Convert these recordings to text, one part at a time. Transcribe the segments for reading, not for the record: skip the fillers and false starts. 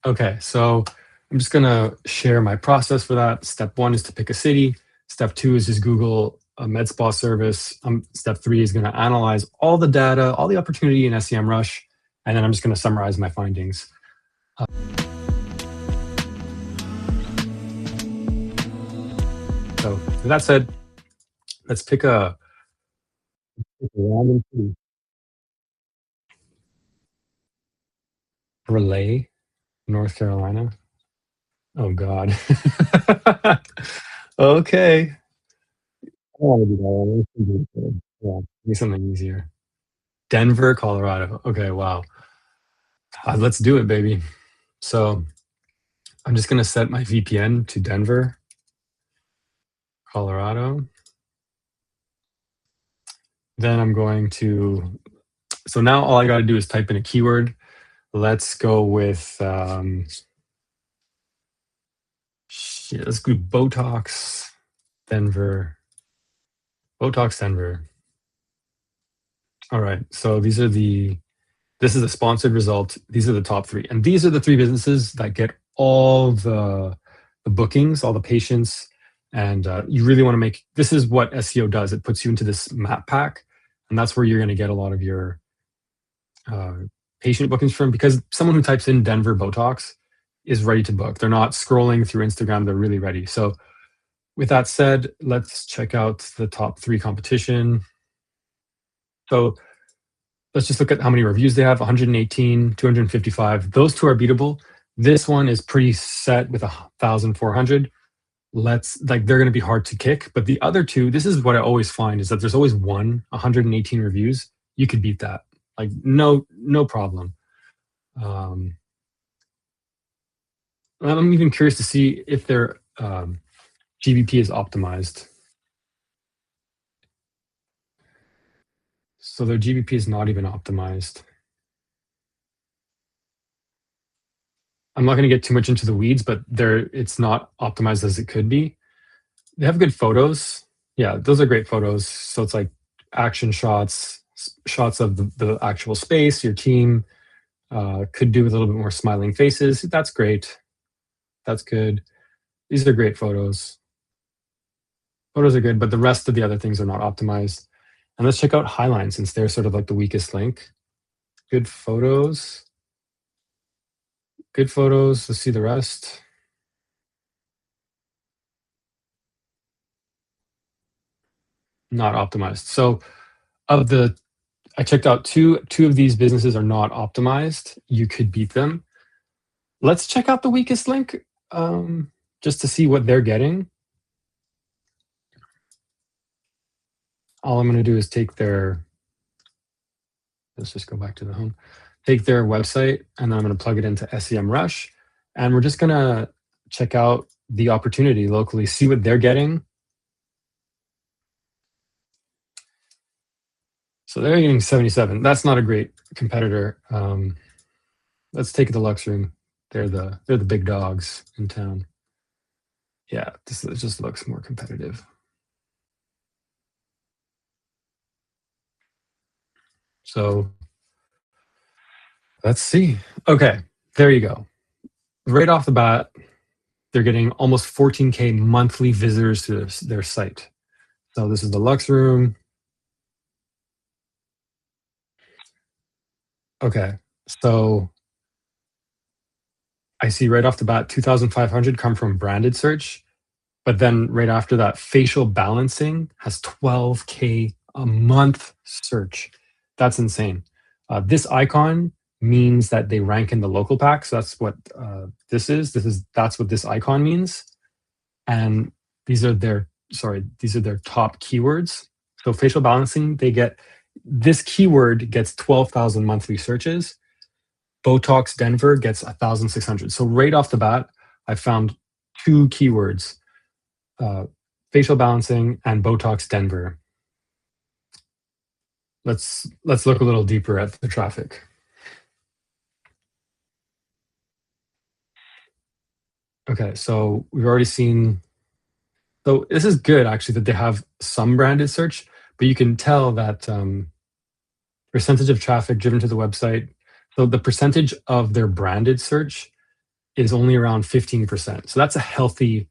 Okay, so I'm just gonna share my process for that. Step one is to pick a city. Step two is just Google a med spa service. Step three is gonna analyze all the data, all the opportunity in SEMrush, and then I'm just gonna summarize my findings. So with that said, let's pick a random city. Relay, North Carolina. Oh God. Okay. I don't want to do that one. Let's do it. Yeah, give me something easier. Denver, Colorado. Okay, wow. Let's do it, baby. So I'm just gonna set my VPN to Denver, Colorado. Then I'm going to, so now all I gotta do is type in a keyword. Let's go with, let's do Botox, Denver. Botox, Denver. All right, so this is a sponsored result. These are the top three. And these are the three businesses that get all the bookings, all the patients. And you really want to make, this is what SEO does. It puts you into this map pack. And that's where you're going to get a lot of your patient bookings from, because someone who types in Denver Botox is ready to book. They're not scrolling through Instagram. They're really ready. So with that said, let's check out the top three competition. So let's just look at how many reviews they have. 118, 255. Those two are beatable. This one is pretty set with 1,400. They're going to be hard to kick. But the other two, this is what I always find, is that there's always 118 reviews. You could beat that. Like no problem. I'm even curious to see if their GBP is optimized. So their GBP is not even optimized. I'm not going to get too much into the weeds, but it's not optimized as it could be. They have good photos. Yeah, those are great photos. So it's like action shots, shots of the actual space, your team. Could do with a little bit more smiling faces. That's great. That's good. These are great photos. Photos are good, but the rest of the other things are not optimized. And let's check out Highline, since they're sort of like the weakest link. Good photos. Good photos. Let's see the rest. Not optimized. So I checked out two of these businesses are not optimized. You could beat them. Let's check out the weakest link just to see what they're getting. All I'm going to do is let's just go back to the home, take their website, and then I'm going to plug it into SEMrush. And we're just going to check out the opportunity locally, see what they're getting. So they're getting 77. That's not a great competitor. Let's take the Lux Room. They're the big dogs in town. Yeah, this just looks more competitive. So let's see. Okay, there you go. Right off the bat, they're getting almost 14K monthly visitors to their site. So this is the Lux Room. Okay, so I see right off the bat 2,500 come from branded search, but then right after that, facial balancing has 12K a month search. That's insane. This icon means that they rank in the local pack. So that's what this is. That's what this icon means. And these are their top keywords. So facial balancing, this keyword gets 12,000 monthly searches. Botox Denver gets 1,600. So right off the bat, I found two keywords, facial balancing and Botox Denver. Let's look a little deeper at the traffic. Okay, so we've already seen, so this is good actually that they have some branded search, but you can tell that percentage of traffic driven to the website. So the percentage of their branded search is only around 15%. So that's a healthy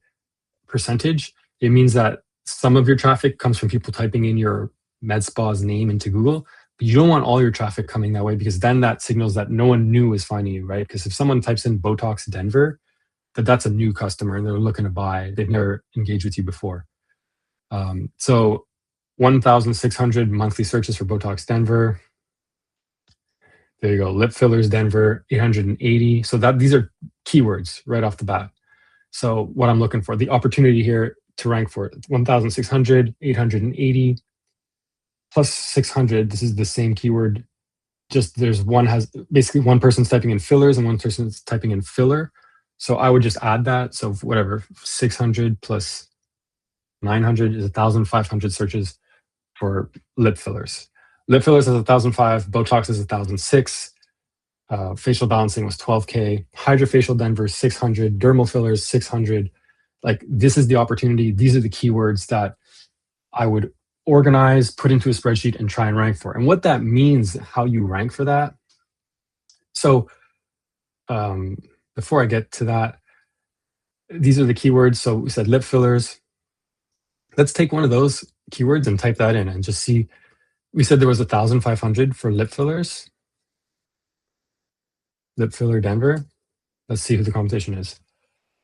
percentage. It means that some of your traffic comes from people typing in your med spa's name into Google, but you don't want all your traffic coming that way, because then that signals that no one new is finding you, right? Because if someone types in Botox Denver, that's a new customer and they're looking to buy. They've never engaged with you before. So 1,600 monthly searches for Botox Denver. There you go. Lip fillers Denver, 880. So these are keywords right off the bat. So what I'm looking for, the opportunity here to rank for 1,600, 880 plus 600. This is the same keyword. Just basically one person's typing in fillers and one person's typing in filler. So I would just add that. So whatever, 600 plus 900 is 1,500 searches for lip fillers. Lip fillers is 1,005, Botox is 1,006, facial balancing was 12K, hydrofacial Denver 600, dermal fillers 600. Like, this is the opportunity. These are the keywords that I would organize, put into a spreadsheet, and try and rank for. And what that means, how you rank for that. So before I get to that, these are the keywords. So we said lip fillers. Let's take one of those keywords and type that in and just see. We said there was 1,500 for lip fillers. Lip filler Denver. Let's see who the competition is.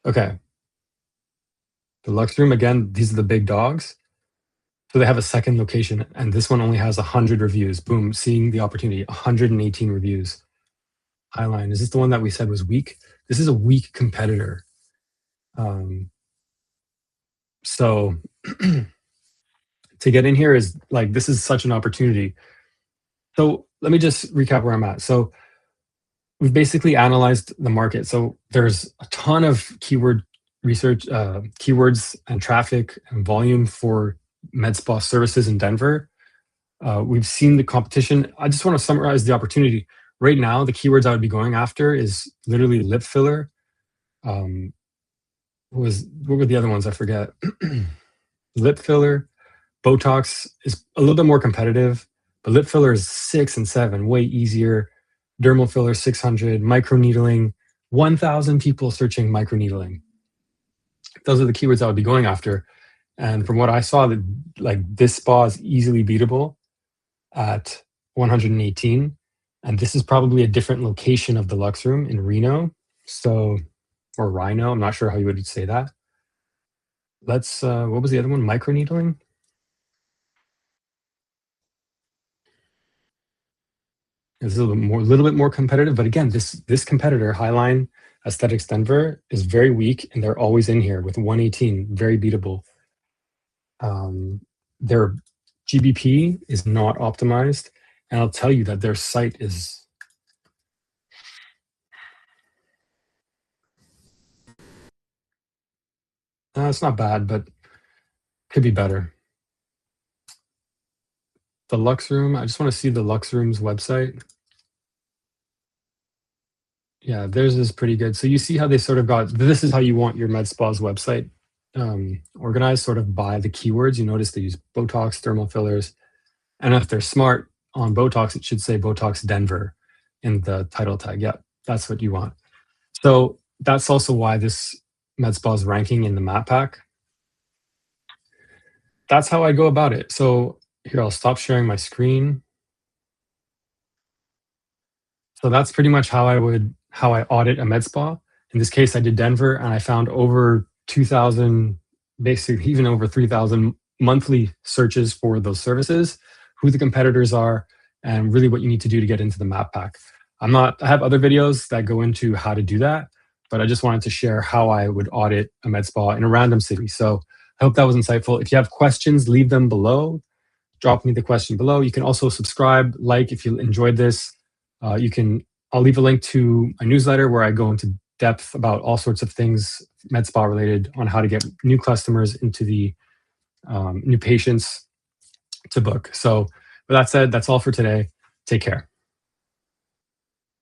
Okay. The Lux Room, again, these are the big dogs. So they have a second location, and this one only has 100 reviews. Boom, seeing the opportunity, 118 reviews. Highline, is this the one that we said was weak? This is a weak competitor. So to get in here is like, this is such an opportunity. So let me just recap where I'm at. So we've basically analyzed the market. So there's a ton of keyword research, keywords and traffic and volume for med spa services in Denver. We've seen the competition. I just want to summarize the opportunity. Right now, the keywords I would be going after is literally lip filler. What were the other ones? I forget. Lip filler. Botox is a little bit more competitive, but lip filler is 6 and 7, way easier. Dermal filler 600, microneedling, 1,000 people searching microneedling. Those are the keywords I would be going after. And from what I saw, that like this spa is easily beatable at 118. And this is probably a different location of the Lux Room in Reno. So, or Rhino, I'm not sure how you would say that. Let's, what was the other one? Microneedling? It's a little bit more competitive, but again, this competitor, Highline Aesthetics Denver, is very weak, and they're always in here with 118, very beatable. Their GBP is not optimized, and I'll tell you that their site is. It's not bad, but could be better. The Lux Room, I just want to see the Lux Room's website. Yeah, theirs is pretty good. So you see how they sort of got, this is how you want your med spa's website organized, sort of by the keywords. You notice they use Botox, thermal fillers, and if they're smart on Botox, it should say Botox Denver in the title tag. Yeah, that's what you want. So that's also why this med spa is ranking in the map pack. That's how I go about it. So here, I'll stop sharing my screen. So that's pretty much how I audit a med spa. In this case, I did Denver, and I found over 2,000, basically even over 3,000 monthly searches for those services, who the competitors are, and really what you need to do to get into the map pack. I have other videos that go into how to do that, but I just wanted to share how I would audit a med spa in a random city. So I hope that was insightful. If you have questions, leave them below. Drop me the question below. You can also subscribe, like if you enjoyed this. I'll leave a link to a newsletter where I go into depth about all sorts of things med spa related, on how to get new customers into the new patients to book. So with that said, that's all for today. Take care.